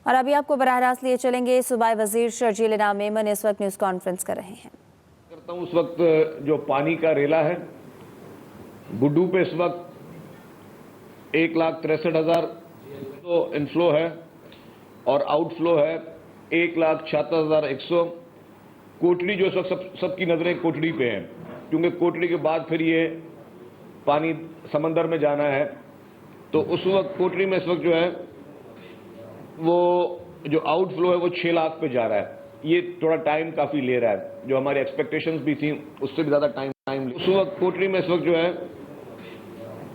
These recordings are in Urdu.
اور ابھی آپ کو براہ راست لیے چلیں گے صوبائی وزیر شرجیل انعام میمن اس وقت نیوز کانفرنس کر رہے ہیں۔ کرتا ہوں اس وقت جو پانی کا ریلا ہے گڈو پہ اس وقت 1,63,000 انفلو ہے اور آؤٹ فلو ہے 1,76,100۔ کوٹڑی جو اس وقت سب کی نظریں کوٹڑی پہ ہیں کیونکہ کوٹڑی کے بعد پھر یہ پانی سمندر میں جانا ہے، تو اس وقت کوٹڑی میں اس وقت جو ہے وہ جو آؤٹ فلو ہے وہ 6 لاکھ پہ جا رہا ہے۔ یہ تھوڑا ٹائم کافی لے رہا ہے، جو ہماری ایکسپیکٹیشنز بھی تھیں اس سے بھی زیادہ ٹائم اس وقت کوٹری میں اس وقت جو ہے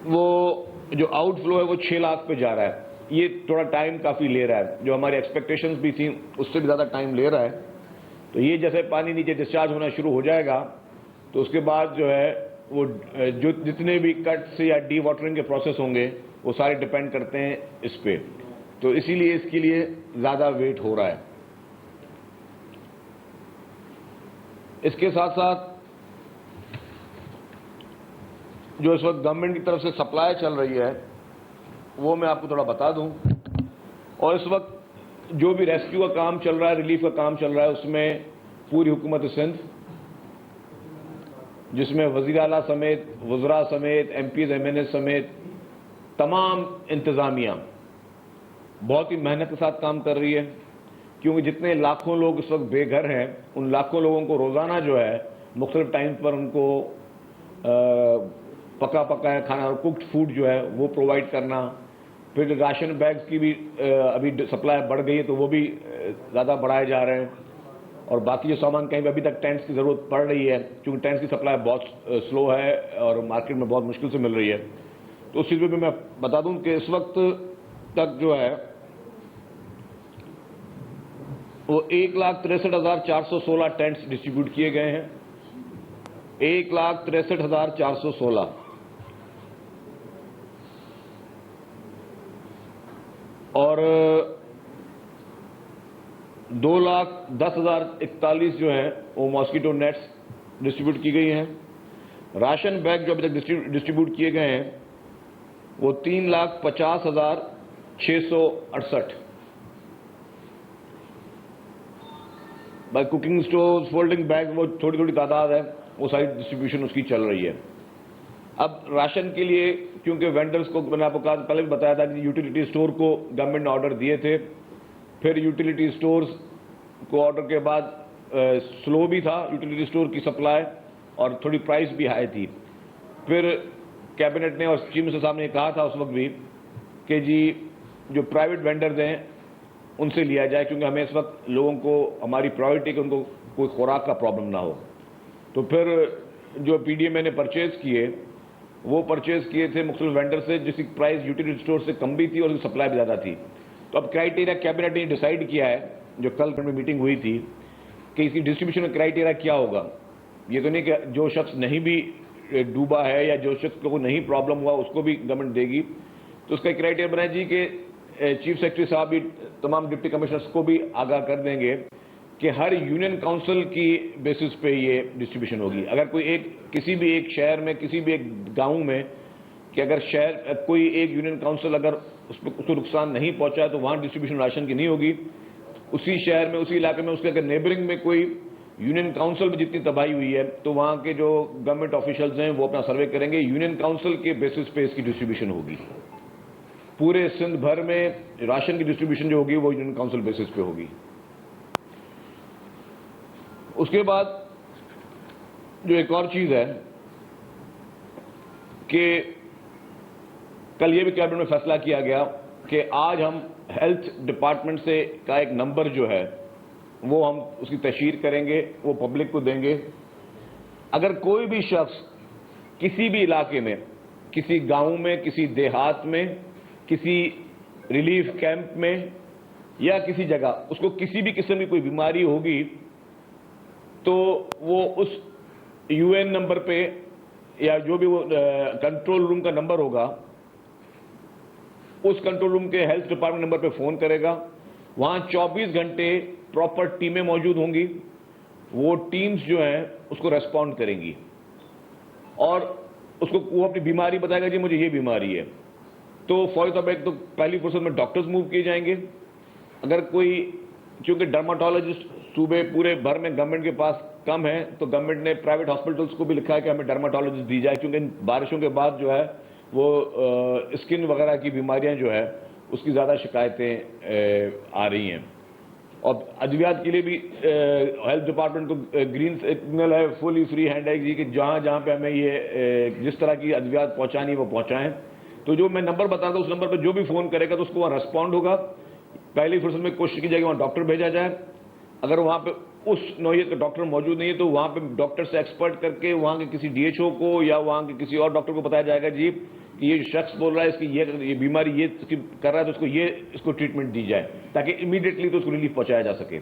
وہ جو آؤٹ فلو ہے وہ 6 لاکھ پہ جا رہا ہے۔ یہ تھوڑا ٹائم کافی لے رہا ہے، جو ہماری ایکسپیکٹیشنز بھی تھیں اس سے بھی زیادہ ٹائم لے رہا ہے۔ تو یہ جیسے پانی نیچے ڈسچارج ہونا شروع ہو جائے گا تو اس کے بعد جو ہے وہ جو جتنے بھی کٹس یا ڈی واٹرنگ کے پروسیس ہوں گے وہ سارے ڈیپینڈ کرتے ہیں اس پہ، تو اسی لیے اس کے لیے زیادہ ویٹ ہو رہا ہے۔ اس کے ساتھ ساتھ جو اس وقت گورنمنٹ کی طرف سے سپلائی چل رہی ہے وہ میں آپ کو تھوڑا بتا دوں، اور اس وقت جو بھی ریسکیو کا کام چل رہا ہے، ریلیف کا کام چل رہا ہے، اس میں پوری حکومت سندھ جس میں وزیر اعلیٰ سمیت، وزراء سمیت، MPs, MNAs سمیت تمام انتظامیہ بہت ہی محنت کے ساتھ کام کر رہی ہے، کیونکہ جتنے لاکھوں لوگ اس وقت بے گھر ہیں ان لاکھوں لوگوں کو روزانہ جو ہے مختلف ٹائم پر ان کو پکا پکایا کھانا اور کوکڈ فوڈ جو ہے وہ پرووائڈ کرنا، پھر راشن بیگز کی بھی ابھی سپلائی بڑھ گئی ہے تو وہ بھی زیادہ بڑھائے جا رہے ہیں، اور باقی جو سامان کہیں بھی ابھی تک ٹینٹس کی ضرورت پڑ رہی ہے کیونکہ ٹینٹس کی سپلائی بہت سلو ہے اور مارکیٹ میں بہت مشکل سے مل رہی ہے۔ تو اس چیز میں بھی میں بتا دوں کہ اس وقت تک جو ہے وہ 1,63,416 ٹینٹس ڈسٹریبیوٹ کیے گئے ہیں، 1,63,416، اور 2,10,041 جو ہیں وہ ماسکیٹو نیٹس ڈسٹریبیوٹ کی گئی ہیں۔ راشن بیگ جو ابھی تک ڈسٹریبیوٹ کیے گئے ہیں وہ 3,50,668۔ بائی کوکنگ سٹووز، فولڈنگ بیگ وہ تھوڑی تھوڑی تعداد ہے، وہ ساری ڈسٹریبیوشن اس کی چل رہی ہے۔ اب راشن کے لیے کیونکہ وینڈرز کو میں نے آپ کو پہلے بھی بتایا تھا کہ یوٹیلیٹی اسٹور کو گورنمنٹ نے آرڈر دیے تھے، پھر یوٹیلیٹی اسٹورز کو آرڈر کے بعد سلو بھی تھا یوٹیلیٹی اسٹور کی سپلائی اور تھوڑی پرائس بھی ہائی تھی، پھر کیبنٹ نے اور چیف منسٹر صاحب نے کہا تھا اس وقت بھی کہ جی جو پرائیویٹ وینڈرز ہیں ان سے لیا جائے، کیونکہ ہمیں اس وقت لوگوں کو ہماری پرائیورٹی کہ ان کو کوئی خوراک کا پرابلم نہ ہو۔ تو پھر جو پی ڈی ایم اے نے پرچیز کیے وہ پرچیز کیے تھے مختلف وینڈر سے جس کی پرائس یوٹیلیٹی اسٹور سے کم بھی تھی اور اس کی سپلائی بھی زیادہ تھی۔ تو اب کرائیٹیریا کیبنٹ نے ڈیسائیڈ کیا ہے، جو کل میں میٹنگ ہوئی تھی، کہ اس کی ڈسٹریبیوشن کا کرائیٹیریا کیا ہوگا۔ یہ تو نہیں کہ جو شخص نہیں بھی ڈوبا ہے یا جو شخص کو نہیں پرابلم ہوا اس کو بھی گورنمنٹ دے گی، تو اس کا کرائیٹیریا بنائے جی کہ چیف سیکرٹری صاحب بھی تمام ڈپٹی کمشنرز کو بھی آگاہ کر دیں گے کہ ہر یونین کاؤنسل کی بیسس پہ یہ ڈسٹریبیوشن ہوگی۔ اگر کوئی کسی بھی ایک شہر میں، کسی بھی ایک گاؤں میں کہ اگر کوئی ایک یونین کاؤنسل اگر اس کو نقصان نہیں پہنچا ہے تو وہاں ڈسٹریبیوشن راشن کی نہیں ہوگی۔ اسی شہر میں، اسی علاقے میں، اس کے اگر نیبرنگ میں کوئی یونین کاؤنسل میں جتنی تباہی ہوئی ہے تو وہاں کے جو گورنمنٹ آفیشلز ہیں وہ اپنا سروے کریں گے، یونین کاؤنسل کے بیسس پہ اس کی ڈسٹریبیوشن ہوگی۔ پورے سندھ بھر میں راشن کی ڈسٹریبیوشن جو ہوگی وہ یونین کاؤنسل بیسس پہ ہوگی۔ اس کے بعد جو ایک اور چیز ہے کہ کل یہ بھی کیبنٹ میں فیصلہ کیا گیا کہ آج ہم ہیلتھ ڈپارٹمنٹ سے کا ایک نمبر جو ہے وہ ہم اس کی تشہیر کریں گے، وہ پبلک کو دیں گے۔ اگر کوئی بھی شخص کسی بھی علاقے میں، کسی گاؤں میں، کسی دیہات میں، کسی ریلیف کیمپ میں یا کسی جگہ اس کو کسی بھی قسم کی کوئی بیماری ہوگی تو وہ اس یو این نمبر پہ یا جو بھی وہ کنٹرول روم کا نمبر ہوگا اس کنٹرول روم کے ہیلتھ ڈپارٹمنٹ نمبر پہ فون کرے گا۔ وہاں 24 گھنٹے پراپر ٹیمیں موجود ہوں گی، وہ ٹیمز جو ہیں اس کو ریسپونڈ کریں گی اور اس کو وہ اپنی بیماری بتائے گا، جی مجھے یہ بیماری ہے، تو فوری طور پر ایک تو پہلی فرصت میں ڈاکٹرز موو کیے جائیں گے، اگر کوئی چونکہ ڈرماٹولوجسٹ صوبے پورے بھر میں گورنمنٹ کے پاس کم ہے تو گورنمنٹ نے پرائیویٹ ہاسپٹلس کو بھی لکھا ہے کہ ہمیں ڈرماٹولوجسٹ دی جائے، کیونکہ ان بارشوں کے بعد جو ہے وہ اسکن وغیرہ کی بیماریاں جو ہے اس کی زیادہ شکایتیں آ رہی ہیں. اور ادویات کے لیے بھی ہیلتھ ڈپارٹمنٹ کو گرین سگنل ہے، فلی فری ہینڈ ہے کہ جہاں جہاں پہ ہمیں یہ جس طرح کی ادویات پہنچانی وہ پہنچائیں. تو جو میں نمبر بتا دوں اس نمبر پہ جو بھی فون کرے گا تو اس کو وہاں ریسپونڈ ہوگا. پہلی فرصت میں کوشش کی جائے کہ وہاں ڈاکٹر بھیجا جائے. اگر وہاں پہ اس نوعیت کا ڈاکٹر موجود نہیں ہے تو وہاں پہ ڈاکٹر سے ایکسپرٹ کر کے وہاں کے کسی ڈی ایچ او کو یا وہاں کے کسی اور ڈاکٹر کو بتایا جائے گا جی کہ یہ شخص بول رہا ہے اس کی یہ بیماری یہ کر رہا ہے تو اس کو ٹریٹمنٹ دی جائے تاکہ امیڈیٹلی تو اس کو ریلیف پہنچایا جا سکے.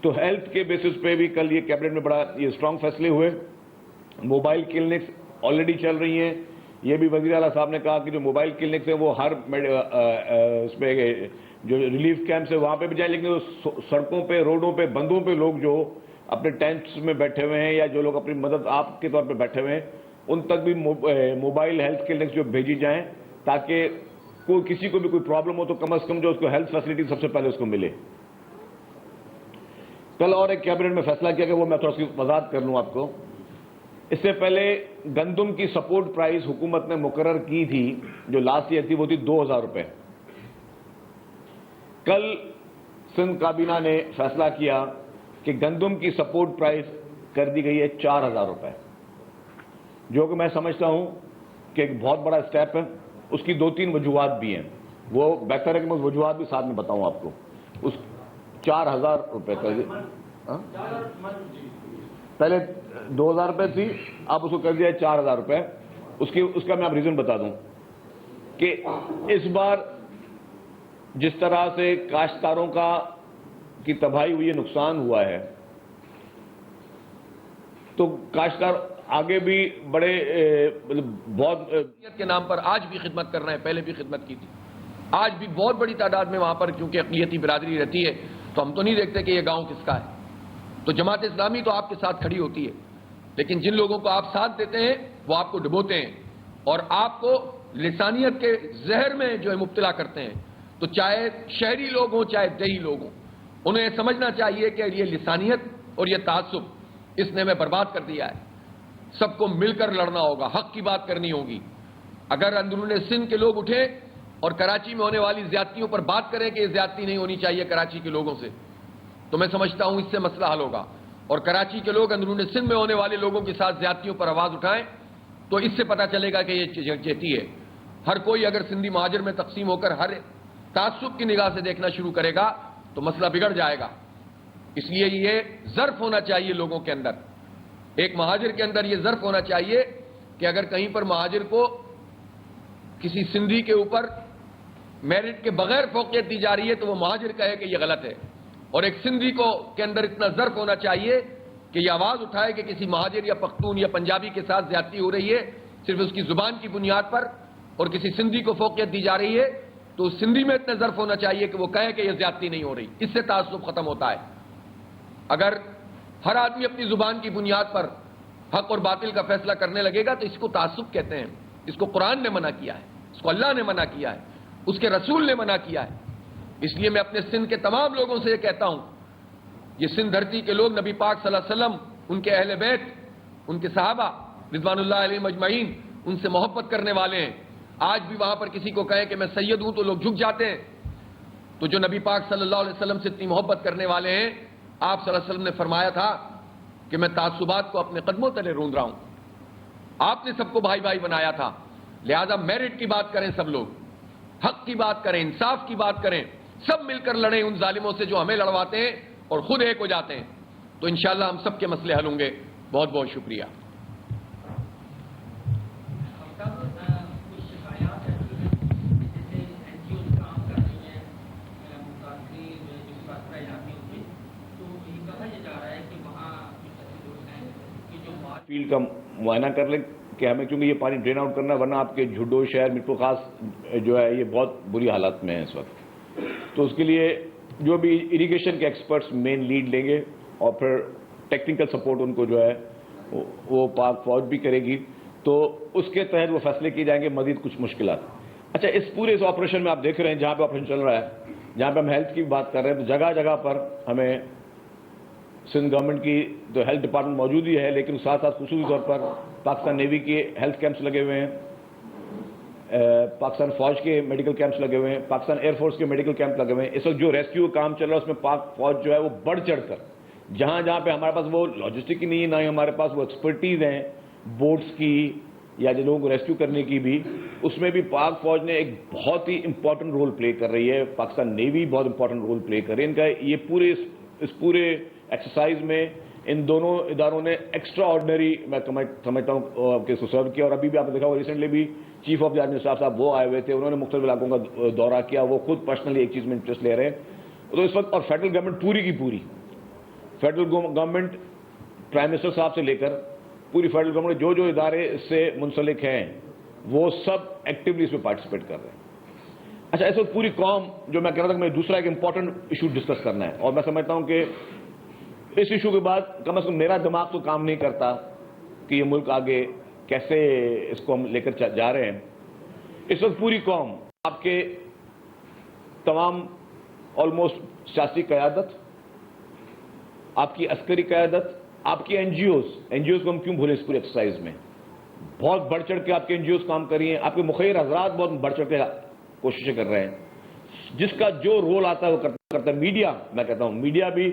تو ہیلتھ کے بیسس پہ بھی کل یہ کیبنٹ میں بڑا یہ اسٹرانگ فیصلے ہوئے. موبائل کلینکس آلریڈی چل رہی ہیں. یہ بھی وزیر اعلیٰ صاحب نے کہا کہ جو موبائل کلینکس ہیں وہ ہر اس پہ جو ریلیف کیمپس ہے وہاں پہ بھی جائیں، لیکن سڑکوں پہ روڈوں پہ بندوں پہ لوگ جو اپنے ٹینٹس میں بیٹھے ہوئے ہیں یا جو لوگ اپنی مدد آپ کے طور پہ بیٹھے ہوئے ہیں ان تک بھی موبائل ہیلتھ کلینکس جو بھیجی جائیں تاکہ کسی کو بھی کوئی پرابلم ہو تو کم از کم جو اس کو ہیلتھ فیسلٹی سب سے پہلے اس کو ملے. کل اور ایک کیبنٹ میں فیصلہ کیا کہ وہ میں تھوڑا سی وضاحت کر لوں آپ کو. اس سے پہلے گندم کی سپورٹ پرائز حکومت نے مقرر کی تھی جو لاسٹ ایئر تھی وہ تھی 2000 روپے. کل سندھ کابینہ نے فیصلہ کیا کہ گندم کی سپورٹ پرائز کر دی گئی ہے 4000 روپے، جو کہ میں سمجھتا ہوں کہ ایک بہت بڑا اسٹیپ ہے. اس کی 2-3 وجوہات بھی ہیں، وہ بہتر ہے کہ میں اس وجوہات بھی ساتھ میں بتاؤں آپ کو. اس 4000 روپے کا پہلے 2000 روپے تھی، اب اس کو کر دیا ہے 4000 روپے. اس کا میں آپ ریزن بتا دوں کہ اس بار جس طرح سے کاشتکاروں کی تباہی ہوئی ہے، نقصان ہوا ہے، تو کاشتکار آگے بھی بڑے بہت کے نام پر آج بھی خدمت کر رہے ہیں، پہلے بھی خدمت کی تھی. آج بھی بہت بڑی تعداد میں وہاں پر کیونکہ اقلیتی برادری رہتی ہے تو ہم تو نہیں دیکھتے کہ یہ گاؤں کس کا ہے. تو جماعت اسلامی تو آپ کے ساتھ کھڑی ہوتی ہے، لیکن جن لوگوں کو آپ ساتھ دیتے ہیں وہ آپ کو ڈبوتے ہیں اور آپ کو لسانیت کے زہر میں جو ہے مبتلا کرتے ہیں. تو چاہے شہری لوگ ہوں چاہے دیہی لوگ ہوں، انہیں سمجھنا چاہیے کہ یہ لسانیت اور یہ تعصب اس نے ہمیں برباد کر دیا ہے. سب کو مل کر لڑنا ہوگا، حق کی بات کرنی ہوگی. اگر اندرون سندھ کے لوگ اٹھیں اور کراچی میں ہونے والی زیادتیوں پر بات کریں کہ یہ زیادتی نہیں ہونی چاہیے کراچی کے لوگوں سے، تو میں سمجھتا ہوں اس سے مسئلہ حل ہوگا. اور کراچی کے لوگ اندرون سندھ میں ہونے والے لوگوں کے ساتھ زیادتیوں پر آواز اٹھائیں تو اس سے پتہ چلے گا کہ یہ جیتی ہے. ہر کوئی اگر سندھی مہاجر میں تقسیم ہو کر ہر تعصب کی نگاہ سے دیکھنا شروع کرے گا تو مسئلہ بگڑ جائے گا. اس لیے یہ ظرف ہونا چاہیے لوگوں کے اندر، ایک مہاجر کے اندر یہ ظرف ہونا چاہیے کہ اگر کہیں پر مہاجر کو کسی سندھی کے اوپر میرٹ کے بغیر فوقیت دی جا رہی ہے تو وہ مہاجر کہے کہ یہ غلط ہے. اور ایک سندھی کو کے اندر اتنا ظرف ہونا چاہیے کہ یہ آواز اٹھائے کہ کسی مہاجر یا پختون یا پنجابی کے ساتھ زیادتی ہو رہی ہے صرف اس کی زبان کی بنیاد پر اور کسی سندھی کو فوقیت دی جا رہی ہے تو سندھی میں اتنا ظرف ہونا چاہیے کہ وہ کہے کہ یہ زیادتی نہیں ہو رہی. اس سے تعصب ختم ہوتا ہے. اگر ہر آدمی اپنی زبان کی بنیاد پر حق اور باطل کا فیصلہ کرنے لگے گا تو اس کو تعصب کہتے ہیں. اس کو قرآن نے منع کیا ہے، اس کو اللہ نے منع کیا ہے، اس کے رسول نے منع کیا ہے. اس لیے میں اپنے سندھ کے تمام لوگوں سے یہ کہتا ہوں، یہ سندھ دھرتی کے لوگ نبی پاک صلی اللہ علیہ وسلم، ان کے اہل بیت، ان کے صحابہ رضوان اللہ علیہم اجمعین، ان سے محبت کرنے والے ہیں. آج بھی وہاں پر کسی کو کہیں کہ میں سید ہوں تو لوگ جھک جاتے ہیں. تو جو نبی پاک صلی اللہ علیہ وسلم سے اتنی محبت کرنے والے ہیں، آپ صلی اللہ علیہ وسلم نے فرمایا تھا کہ میں تعصبات کو اپنے قدموں تلے روند رہا ہوں. آپ نے سب کو بھائی بھائی بنایا تھا، لہذا میرٹ کی بات کریں، سب لوگ حق کی بات کریں، انصاف کی بات کریں، سب مل کر لڑیں ان ظالموں سے جو ہمیں لڑواتے ہیں اور خود ایک ہو جاتے ہیں. تو انشاءاللہ ہم سب کے مسئلے حل ہوں گے. بہت بہت شکریہ. فیلڈ کا معائنہ کر لیں کہ ہمیں کیونکہ یہ پانی ڈرین آؤٹ کرنا ہے، ورنہ آپ کے جھڈو شہر مرپور خاص جو ہے یہ بہت بری حالات میں ہے اس وقت. تو اس کے لیے جو بھی اریگیشن کے ایکسپرٹس مین لیڈ لیں گے اور پھر ٹیکنیکل سپورٹ ان کو جو ہے وہ پاک فوج بھی کرے گی. تو اس کے تحت وہ فیصلے کیے جائیں گے مزید کچھ مشکلات. اچھا، اس پورے اس آپریشن میں آپ دیکھ رہے ہیں جہاں پہ آپریشن چل رہا ہے جہاں پہ ہم ہیلتھ کی بات کر رہے ہیں تو جگہ جگہ پر ہمیں سندھ گورنمنٹ کی تو ہیلتھ ڈپارٹمنٹ موجود ہی ہے، لیکن ساتھ ساتھ خصوصی طور پر پاکستان نیوی کے ہیلتھ کیمپس لگے ہوئے ہیں، پاکستان فوج کے میڈیکل کیمپس لگے ہوئے ہیں، پاکستان ایئر فورس کے میڈیکل کیمپ لگے ہوئے ہیں۔ اس وقت جو ریسکیو کا کام چل رہا ہے اس میں پاک فوج جو ہے وہ بڑھ چڑھ کر جہاں جہاں پہ ہمارے پاس وہ لاجسٹک کی نہیں ہے، نہ ہی ہمارے پاس وہ ایکسپرٹیز ہیں بوٹس کی یا جو لوگوں کو ریسکیو کرنے کی بھی، اس میں بھی پاک فوج نے ایک بہت ہی امپورٹنٹ رول پلے کر رہی ہے، پاکستان نیوی بہت امپورٹنٹ رول پلے کر رہی ہے۔ ان کا یہ اس پورے ایکسرسائز میں ان دونوں اداروں نے ایکسٹرا آرڈنری میں سمجھتا ہوں کہ اس کو سرو کیا، اور ابھی بھی آپ نے دیکھا وہ ریسنٹلی بھی chief of the army staff صاحب وہ آئے ہوئے تھے، انہوں نے مختلف علاقوں کا دورہ کیا، وہ خود پرسنلی ایک چیز میں انٹرسٹ لے رہے ہیں۔ تو اس وقت اور فیڈرل گورنمنٹ پوری کی پوری فیڈرل گورنمنٹ پرائم منسٹر صاحب سے لے کر پوری فیڈرل گورنمنٹ جو جو ادارے اس سے منسلک ہیں وہ سب ایکٹیولی اس میں پارٹیسپیٹ کر رہے ہیں۔ اچھا، اس وقت پوری قوم جو میں کہہ رہا تھا کہ میں دوسرا ایک امپورٹنٹ ایشو ڈسکس کرنا ہے، اور میں سمجھتا ہوں کہ اس ایشو کے بعد کم از کم میرا دماغ تو کام نہیں کرتا کہ یہ ملک آگے کیسے اس کو ہم لے کر جا رہے ہیں۔ اس وقت پوری قوم آپ کے تمام آلموسٹ سیاسی قیادت، آپ کی عسکری قیادت، آپ کی این جی اوز کو ہم کیوں بھولیں اس پوری ایکسرسائز میں، بہت بڑھ چڑھ کے آپ کے این جی اوز کام کر رہی ہیں، آپ کے مخیر حضرات بہت بڑھ چڑھ کے کوششیں کر رہے ہیں، جس کا جو رول آتا ہے وہ کرتا ہے۔ میڈیا، میں کہتا ہوں میڈیا بھی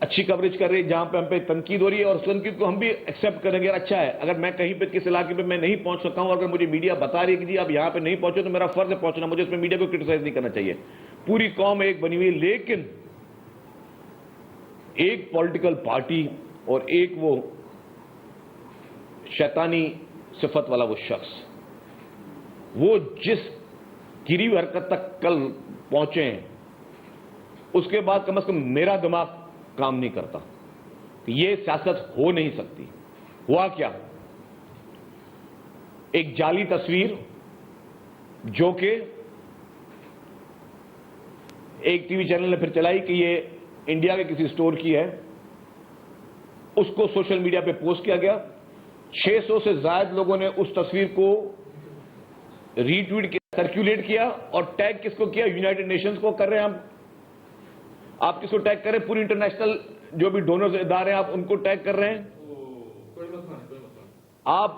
اچھی کوریج کر رہی ہے، جہاں پہ ہم پہ تنقید ہو رہی ہے اور اس تنقید کو ہم بھی ایکسیپٹ کریں گے، اچھا ہے اگر میں کہیں پہ کس علاقے پہ میں نہیں پہنچ سکتا ہوں، اگر مجھے میڈیا بتا رہی ہے کہ جی آپ یہاں پہ نہیں پہنچے تو میرا فرض ہے پہنچنا، مجھے اس میں میڈیا کو کرٹیسائز نہیں کرنا چاہیے۔ پوری قوم ایک بنی ہوئی، لیکن ایک پولیٹیکل پارٹی اور ایک وہ شیطانی صفت والا وہ شخص، وہ جس گری ہوئی حرکت تک کل پہنچے ہیں، اس کے بعد کم از کم میرا دماغ کام نہیں کرتا کہ یہ سیاست ہو نہیں سکتی۔ ہوا کیا؟ ایک جعلی تصویر جو کہ ایک ٹی وی چینل نے پھر چلائی کہ یہ انڈیا کے کسی اسٹور کی ہے، اس کو سوشل میڈیا پہ پوسٹ کیا گیا، 600 سے زائد لوگوں نے اس تصویر کو ری ٹویٹ کیا، سرکولیٹ کیا، اور ٹیگ کس کو کیا؟ یونائٹڈ نیشنز کو کر رہے ہیں۔ آپ کس کو ٹیگ کر رہے ہیں؟ پوری انٹرنیشنل جو بھی ڈونرز ادارے ہیں آپ ان کو ٹیگ کر رہے ہیں۔ آپ